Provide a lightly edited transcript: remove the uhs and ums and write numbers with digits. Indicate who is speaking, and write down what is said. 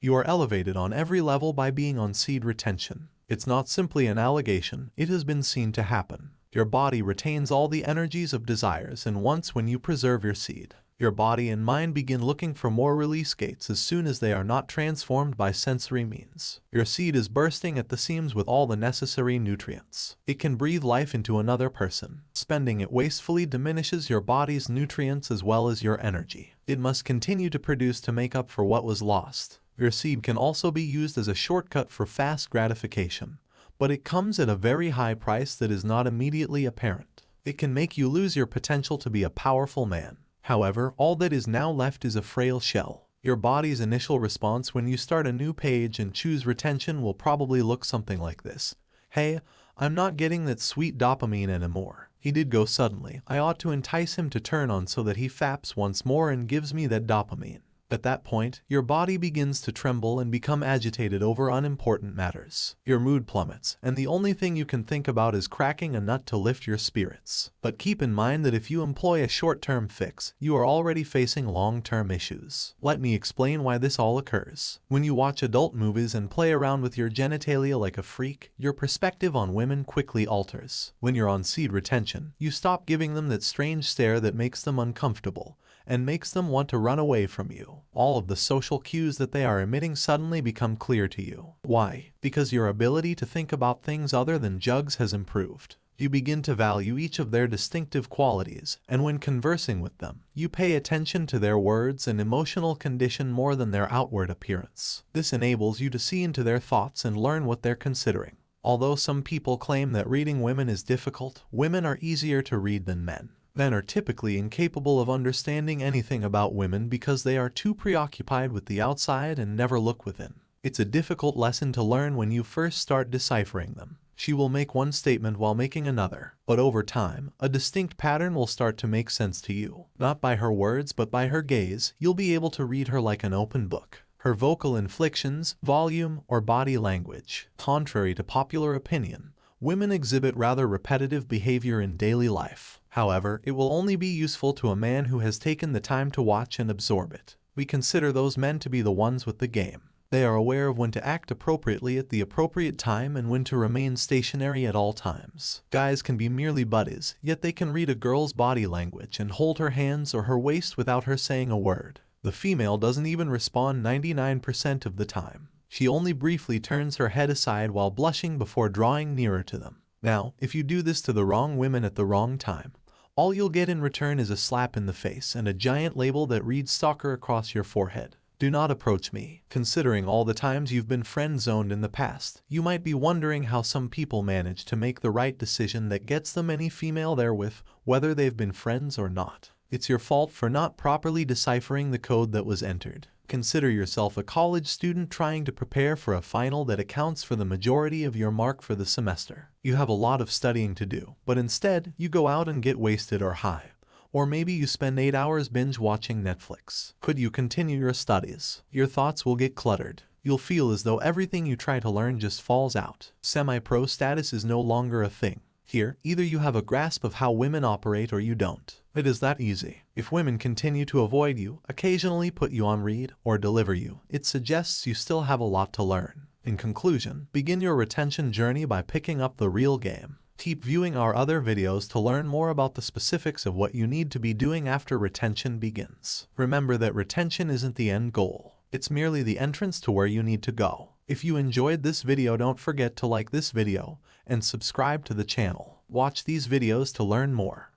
Speaker 1: You are elevated on every level by being on seed retention. It's not simply an allegation, it has been seen to happen. Your body retains all the energies of desires, and once when you preserve your seed, your body and mind begin looking for more release gates as soon as they are not transformed by sensory means. Your seed is bursting at the seams with all the necessary nutrients. It can breathe life into another person. Spending it wastefully diminishes your body's nutrients as well as your energy. It must continue to produce to make up for what was lost. Your seed can also be used as a shortcut for fast gratification, but it comes at a very high price that is not immediately apparent. It can make you lose your potential to be a powerful man. However, all that is now left is a frail shell. Your body's initial response when you start a new page and choose retention will probably look something like this. Hey, I'm not getting that sweet dopamine anymore. He did go suddenly. I ought to entice him to turn on so that he faps once more and gives me that dopamine. At that point, your body begins to tremble and become agitated over unimportant matters. Your mood plummets, and the only thing you can think about is cracking a nut to lift your spirits. But keep in mind that if you employ a short-term fix, you are already facing long-term issues. Let me explain why this all occurs. When you watch adult movies and play around with your genitalia like a freak, your perspective on women quickly alters. When you're on seed retention, you stop giving them that strange stare that makes them uncomfortable and makes them want to run away from you. All of the social cues that they are emitting suddenly become clear to you. Why? Because your ability to think about things other than jugs has improved. You begin to value each of their distinctive qualities, and when conversing with them, you pay attention to their words and emotional condition more than their outward appearance. This enables you to see into their thoughts and learn what they're considering. Although some people claim that reading women is difficult, women are easier to read than men. Men are typically incapable of understanding anything about women because they are too preoccupied with the outside and never look within. It's a difficult lesson to learn when you first start deciphering them. She will make one statement while making another, but over time, a distinct pattern will start to make sense to you. Not by her words, but by her gaze, you'll be able to read her like an open book. Her vocal inflections, volume, or body language. Contrary to popular opinion, women exhibit rather repetitive behavior in daily life. However, it will only be useful to a man who has taken the time to watch and absorb it. We consider those men to be the ones with the game. They are aware of when to act appropriately at the appropriate time and when to remain stationary at all times. Guys can be merely buddies, yet they can read a girl's body language and hold her hands or her waist without her saying a word. The female doesn't even respond 99% of the time. She only briefly turns her head aside while blushing before drawing nearer to them. Now, if you do this to the wrong women at the wrong time, all you'll get in return is a slap in the face and a giant label that reads stalker across your forehead. Do not approach me. Considering all the times you've been friend-zoned in the past, you might be wondering how some people manage to make the right decision that gets them any female they're with, whether they've been friends or not. It's your fault for not properly deciphering the code that was entered. Consider yourself a college student trying to prepare for a final that accounts for the majority of your mark for the semester. You have a lot of studying to do, but instead, you go out and get wasted or high. Or maybe you spend 8 hours binge watching Netflix. Could you continue your studies? Your thoughts will get cluttered. You'll feel as though everything you try to learn just falls out. Semi-pro status is no longer a thing. Here, either you have a grasp of how women operate or you don't. It is that easy. If women continue to avoid you, occasionally put you on read, or deliver you, it suggests you still have a lot to learn. In conclusion, begin your retention journey by picking up the real game. Keep viewing our other videos to learn more about the specifics of what you need to be doing after retention begins. Remember that retention isn't the end goal. It's merely the entrance to where you need to go. If you enjoyed this video, don't forget to like this video and subscribe to the channel. Watch these videos to learn more.